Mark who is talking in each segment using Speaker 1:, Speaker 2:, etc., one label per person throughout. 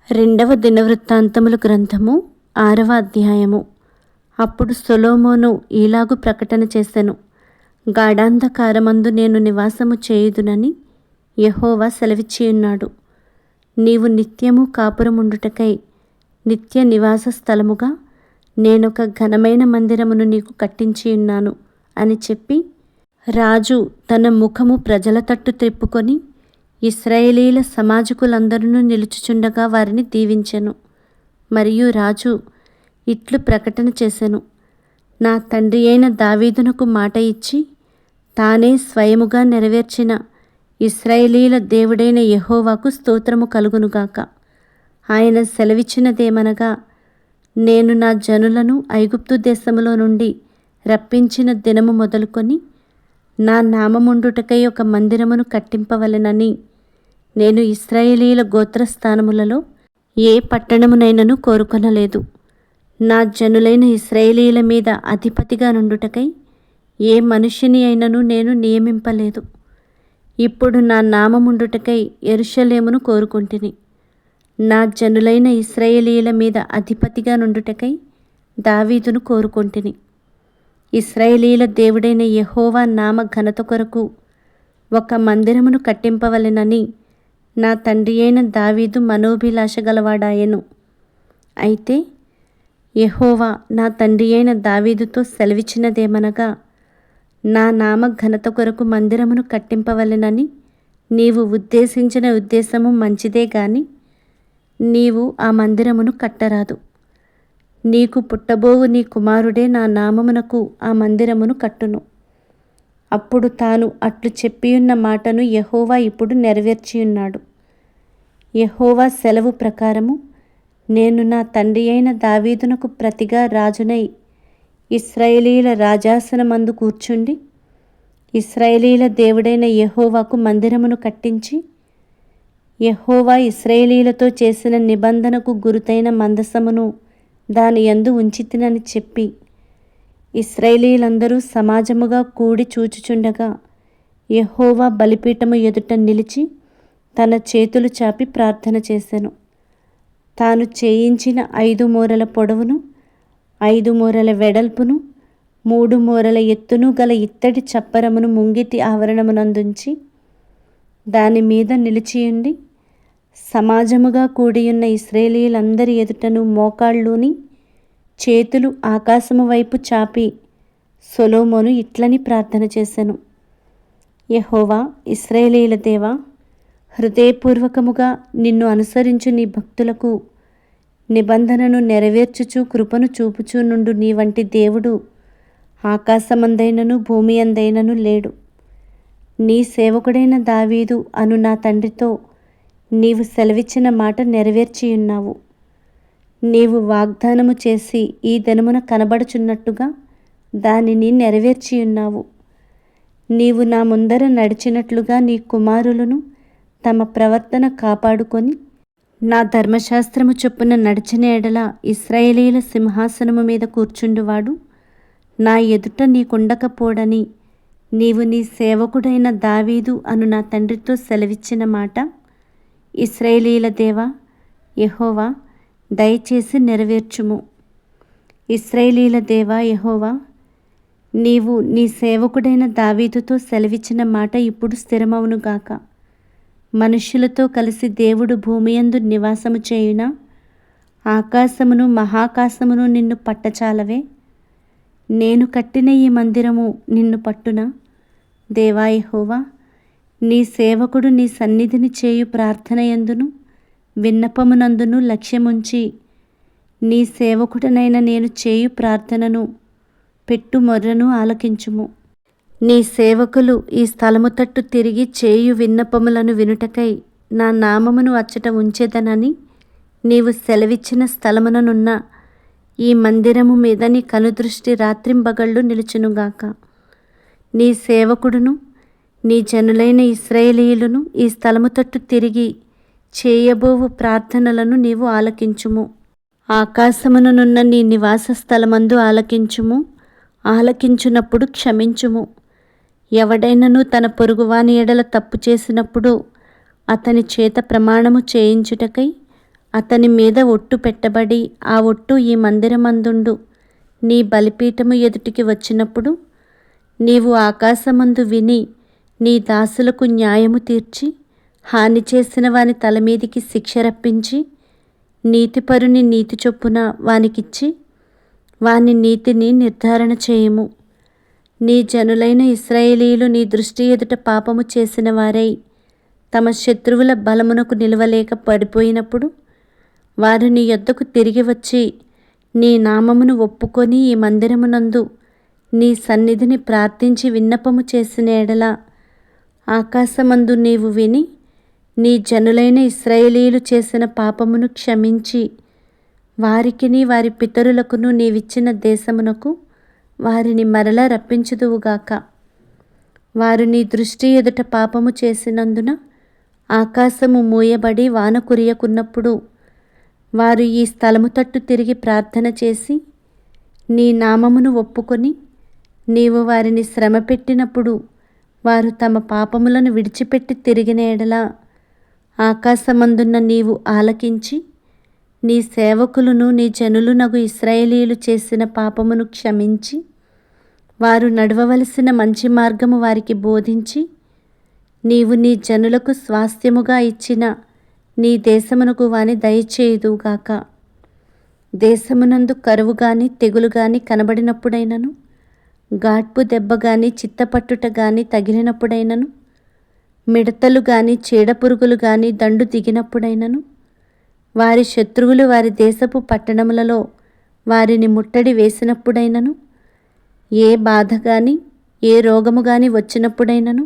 Speaker 1: రెండవ దినవృత్తాంతములు గ్రంథము 6వ అధ్యాయము. అప్పుడు సొలొమోను ఈలాగు ప్రకటన చేసెను. గాఢాంధకారమందు నేను నివాసము చేయుదునని యెహోవా సెలవిచ్చియున్నాడు. నీవు నిత్యము కాపురముండుటకై నిత్య నివాస స్థలముగా నేనొక ఘనమైన మందిరమును నీకు కట్టించియున్నాను అని చెప్పి, రాజు తన ముఖము ప్రజల తట్టు త్రిప్పుకొని ఇశ్రాయేలీల సమాజకులందరూ నిలుచుచుండగా వారిని దీవించెను. మరియు రాజు ఇట్లు ప్రకటన చేసెను. నా తండ్రి అయిన దావీదునకు మాట ఇచ్చి తానే స్వయముగా నెరవేర్చిన ఇశ్రాయేలీల దేవుడైన యెహోవాకు స్తోత్రము కలుగునుగాక. ఆయన సెలవిచ్చినదేమనగా, నేను నా జనులను ఐగుప్తు దేశములో నుండి రప్పించిన దినము మొదలుకొని నా నామముండుటకై ఒక మందిరమును కట్టింపవలెనని నేను ఇశ్రాయేలీల గోత్రస్థానములలో ఏ పట్టణమునైనను కోరుకొనలేదు. నా జనులైన ఇశ్రాయేలీల మీద అధిపతిగా నుండుటకై ఏ మనుష్యుని అయినను నేను నియమింపలేదు. ఇప్పుడు నా నామముండుటకై యెరూషలేమును కోరుకొంటిని. నా జనులైన ఇశ్రాయేలీల మీద అధిపతిగా నుండుటకై దావీదును కోరుకొంటిని. ఇశ్రాయేలీల దేవుడైన యెహోవా నామ ఘనత కొరకు ఒక మందిరమును కట్టింపవలెనని నా తండ్రి అయిన దావీదు మనోభిలాష గలవాడాయెను. అయితే యెహోవా నా తండ్రి అయిన దావీదుతో సెలవిచ్చినదేమనగా, నా నామ ఘనత కొరకు మందిరమును కట్టింపవలెనని నీవు ఉద్దేశించిన ఉద్దేశము మంచిదే గాని నీవు ఆ మందిరమును కట్టరాదు. నీకు పుట్టబోవు నీ కుమారుడే నా నామమునకు ఆ మందిరమును కట్టును. అప్పుడు తాను అట్లు చెప్పియున్న మాటను యెహోవా ఇప్పుడు నెరవేర్చియున్నాడు. యెహోవా సెలవు ప్రకారము నేను నా తండ్రి అయిన దావీదునకు ప్రతిగా రాజునై ఇశ్రాయేలీల రాజాసనమందు కూర్చుండి ఇశ్రాయేలీల దేవుడైన యెహోవాకు మందిరమును కట్టించి, యెహోవా ఇశ్రాయేలీలతో చేసిన నిబంధనకు గురుతైన మందసమును దాని యందు ఉంచితినని చెప్పి, ఇశ్రాయేలీలందరూ సమాజముగా కూడి చూచుచుండగా యెహోవా బలిపీఠము ఎదుట నిలిచి తన చేతులు చాపి ప్రార్థన చేసెను. తాను చేయించిన 5 మూరల పొడవును 5 మూరల వెడల్పును 3 మూరల ఎత్తును గల ఇత్తడి చప్పరమును ముంగిటి ఆవరణమునందుంచి దాని మీద నిలిచియుండి సమాజముగా కూడియున్న ఇశ్రాయేలీలందరి ఎదుటను మోకాళ్ళూని చేతులు ఆకాశము వైపు చాపి సొలొమోను ఇట్లని ప్రార్థన చేసెను. యెహోవా ఇశ్రాయేలీల దేవా, హృదయపూర్వకముగా నిన్ను అనుసరించు నీ భక్తులకు నిబంధనను నెరవేర్చుచు కృపను చూపుచూ నుండు నీ వంటి దేవుడు ఆకాశమందైనను భూమి అందైనను లేడు. నీ సేవకుడైన దావీదు అను నా తండ్రితో నీవు సెలవిచ్చిన మాట నెరవేర్చియున్నావు. నీవు వాగ్దానము చేసి ఈ దినమున కనబడుచున్నట్టుగా దానిని నెరవేర్చియున్నావు. నీవు నా ముందర నడిచినట్లుగా నీ కుమారులను తమ ప్రవర్తన కాపాడుకొని నా ధర్మశాస్త్రము చొప్పున నడిచిన ఎడల ఇశ్రాయేలీల సింహాసనము మీద కూర్చుండువాడు నా ఎదుట నీకుండకపోడని నీవు నీ సేవకుడైన దావీదు అను నా తండ్రితో సెలవిచ్చిన మాట ఇశ్రాయేలీల దేవా యెహోవా దయచేసి నెరవేర్చుము. ఇశ్రాయేలీల దేవా యెహోవా, నీవు నీ సేవకుడైన దావీదుతో సెలవిచ్చిన మాట ఇప్పుడు స్థిరమవునుగాక. మనుష్యులతో కలిసి దేవుడు భూమియందు నివాసము చేయునా? ఆకాశమును మహాకాశమును నిన్ను పట్టచాలవే? నేను కట్టిన ఈ మందిరము నిన్ను పట్టునా? దేవా యెహోవా, నీ సేవకుడు నీ సన్నిధిని చేయు ప్రార్థనయందును విన్నపమునందును లక్ష్యముంచి నీ సేవకుడనైన నేను చేయు ప్రార్థనను పెట్టు మొర్రను ఆలకించుము. నీ సేవకులు ఈ స్థలము తట్టు తిరిగి చేయు విన్నపములను వినుటకై నా నామమును అచ్చట ఉంచెదనని నీవు సెలవిచ్చిన స్థలముననున్న ఈ మందిరము మీద నీ కనుదృష్టి రాత్రింబగళ్ళు నిలుచునుగాక. నీ సేవకుడును నీ జనులైన ఇశ్రాయేలీయులను ఈ స్థలము తట్టు తిరిగి చేయబోవు ప్రార్థనలను నీవు ఆలకించుము. ఆకాశముననున్న నీ నివాస స్థలమందు ఆలకించుము. ఆలకించునప్పుడు క్షమించుము. ఎవడైనను తన పొరుగువాని ఎడల తప్పు చేసినప్పుడు అతని చేత ప్రమాణము చేయించుటకై అతని మీద ఒట్టు పెట్టబడి ఆ ఒట్టు ఈ మందిరమందుండు నీ బలిపీఠము ఎదుటికి వచ్చినప్పుడు నీవు ఆకాశమందు విని నీ దాసులకు న్యాయము తీర్చి హాని చేసిన వాని తలమీదికి శిక్ష రప్పించి నీతిపరుని నీతి చొప్పున వానికిచ్చి వాని నీతిని నిర్ధారణ చేయము. నీ జనులైన ఇశ్రాయేలీయులు నీ దృష్టి ఎదుట పాపము చేసిన వారై తమ శత్రువుల బలమునకు నిలవలేక పడిపోయినప్పుడు వారు నీ యొద్దకు తిరిగి వచ్చి నీ నామమును ఒప్పుకొని ఈ మందిరమునందు నీ సన్నిధిని ప్రార్థించి విన్నపము చేసిన ఎడల ఆకాశమందు నీవు విని నీ జనులైన ఇశ్రాయేలీయులు చేసిన పాపమును క్షమించి వారికిని వారి పితరులకును నీవిచ్చిన దేశమునకు వారిని మరలా రప్పించుదువుగాక. వారు నీ దృష్టి ఎదుట పాపము చేసినందున ఆకాశము మూయబడి వాన కురియకున్నప్పుడు వారు ఈ స్థలము తట్టు తిరిగి ప్రార్థన చేసి నీ నామమును ఒప్పుకొని నీవు వారిని శ్రమ పెట్టినప్పుడు వారు తమ పాపములను విడిచిపెట్టి తిరిగిన ఎడల ఆకాశమందున్న నీవు ఆలకించి నీ సేవకులను నీ జనులునగు ఇశ్రాయేలీయులు చేసిన పాపమును క్షమించి వారు నడవవలసిన మంచి మార్గము వారికి బోధించి నీవు నీ జనులకు స్వాస్థ్యముగా ఇచ్చిన నీ దేశమునకు వాని దయచేయుదువుగాక. దేశమునందు కరువు గాని తెగులు గాని కనబడినప్పుడైనను గాడ్పు దెబ్బ గాని చిత్తపట్టుట గాని తగిలినప్పుడైనను మిడతలు గాని చీడపురుగులు గాని దండు దిగినప్పుడైనను వారి శత్రువులు వారి దేశపు పట్టణములలో వారిని ముట్టడి వేసినప్పుడైనను ఏ బాధ గాని ఏ రోగము గాని వచ్చినప్పుడైనను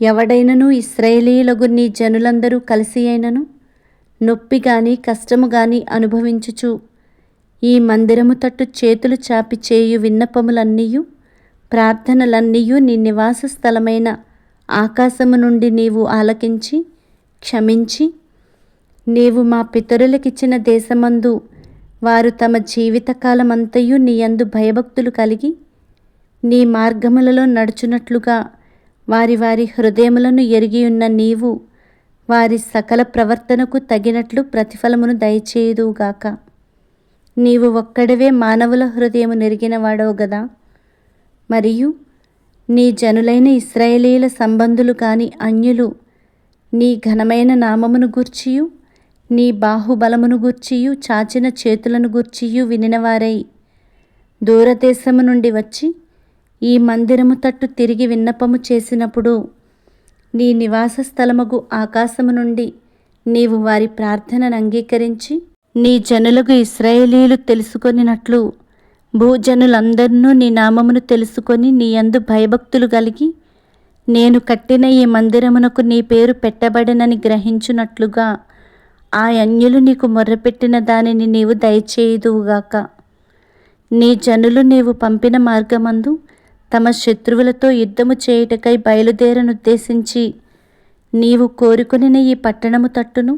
Speaker 1: ఎవడైనను ఇశ్రాయేలీయులగు నీ జనులందరూ కలిసి అయినను నొప్పి గాని కష్టము గాని అనుభవించుచు ఈ మందిరము తట్టు చేతులు చాపి చేయు విన్నపములన్నీయు ప్రార్థనలన్నీయు నీ నివాస స్థలమైన ఆకాశము నుండి నీవు ఆలకించి క్షమించి నీవు మా పితరులకిచ్చిన దేశమందు వారు తమ జీవితకాలమంతయు నీ యందు భయభక్తులు కలిగి నీ మార్గములలో నడుచునట్లుగా వారి వారి హృదయములను ఎరిగియున్న నీవు వారి సకల ప్రవర్తనకు తగినట్లు ప్రతిఫలమును దయచేయుదువుగాక. నీవు ఒక్కడవే మానవుల హృదయము నెరిగిన వాడవు గదా. మరియు నీ జనులైన ఇశ్రాయేలీయుల సంబంధులు కాని అన్యులు నీ ఘనమైన నామమును గూర్చియు నీ బాహుబలమును గూర్చియు చాచిన చేతులను గూర్చియు వినినవారై దూరదేశము నుండి వచ్చి ఈ మందిరము తట్టు తిరిగి విన్నపము చేసినప్పుడు నీ నివాస స్థలముగు ఆకాశము నుండి నీవు వారి ప్రార్థనను అంగీకరించి నీ జనులకు ఇశ్రాయేలీయులు తెలుసుకొనినట్లు భూజనులందరినూ నీ నామమును తెలుసుకొని నీ యందు భయభక్తులు కలిగి నేను కట్టిన ఈ మందిరమునకు నీ పేరు పెట్టబడినని గ్రహించునట్లుగా ఆ అన్యులు నీకు మొర్రపెట్టిన దానిని నీవు దయచేయుదువుగాక. నీ జనులు నీవు పంపిన మార్గమందు తమ శత్రువులతో యుద్ధము చేయుటకై బయలుదేరనుద్దేశించి నీవు కోరుకొనిన ఈ పట్టణము తట్టును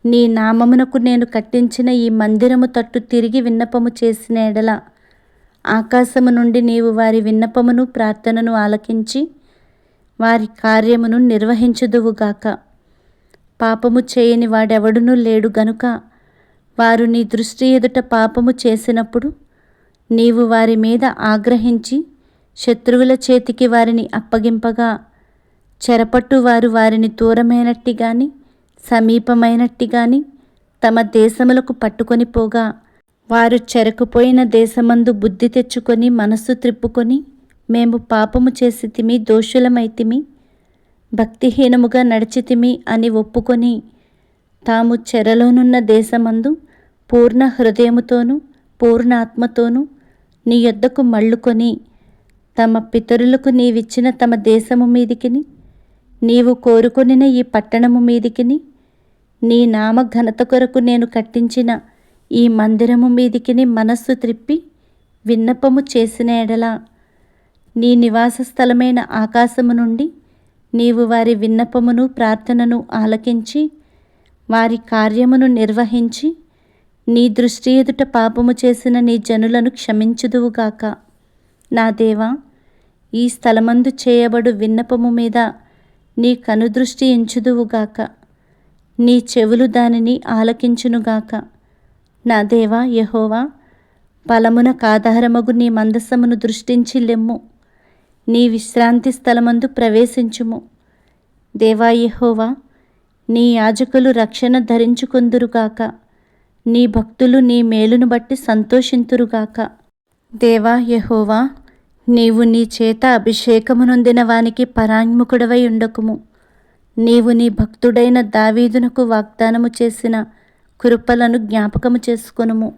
Speaker 1: నీ నామమునకు నేను కట్టించిన ఈ మందిరము తట్టు తిరిగి విన్నపము చేసిన ఎడల ఆకాశము నుండి నీవు వారి విన్నపమును ప్రార్థనను ఆలకించి వారి కార్యమును నిర్వహించుదువుగాక. పాపము చేయని వాడెవడునూ లేడు గనుక వారు నీ దృష్టి ఎదుట పాపము చేసినప్పుడు నీవు వారి మీద ఆగ్రహించి శత్రువుల చేతికి వారిని అప్పగింపగా చెరపట్టు వారు వారిని దూరమైనట్టి గాని సమీపమైనట్టి గాని తమ దేశములకు పట్టుకొని పోగా వారు చెరకుపోయిన దేశమందు బుద్ధి తెచ్చుకొని మనస్సు త్రిప్పుకొని మేము పాపము చేసితిమి, దోషులమైతిమి, భక్తిహీనముగా నడిచితిమి అని ఒప్పుకొని తాము చెరలోనున్న దేశమందు పూర్ణ హృదయముతోనూ పూర్ణ ఆత్మతోనూ నీ యొద్దకు మళ్ళుకొని తమ పితరులకు నీవిచ్చిన తమ దేశము మీదికిని నీవు కోరుకొనిన ఈ పట్టణము మీదికిని నీ నామ ఘనత కొరకు నేను కట్టించిన ఈ మందిరము మీదికిని మనస్సు త్రిప్పి విన్నపము చేసిన ఎడల నీ నివాస స్థలమైన ఆకాశము నుండి నీవు వారి విన్నపమును ప్రార్థనను ఆలకించి వారి కార్యమును నిర్వహించి నీ దృష్టి ఎదుట పాపము చేసిన నీ జనులను క్షమించుదువుగాక. నా దేవా, ఈ స్థలమందు చేయబడు విన్నపము మీద నీ కనుదృష్టి ఎంచుదువుగాక. నీ చెవులు దానిని ఆలకించునుగాక. నా దేవా యెహోవా, బలమున కాధారమగు నీ మందసమును దృష్టించి లెమ్ము. నీ విశ్రాంతి స్థలమందు ప్రవేశించుము. దేవా యెహోవా, నీ యాజకులు రక్షణ ధరించుకొందురుగాక. నీ భక్తులు నీ మేలును బట్టి సంతోషింతురుగాక. దేవా యెహోవా, నీవు నీ చేత అభిషేకమునొందిన వానికి పరాంగుముకుడవై ఉండకుము. నీవు నీ భక్తుడైన దావీదునకు వాగ్దానము చేసిన కృపలను జ్ఞాపకము చేసుకొనుము.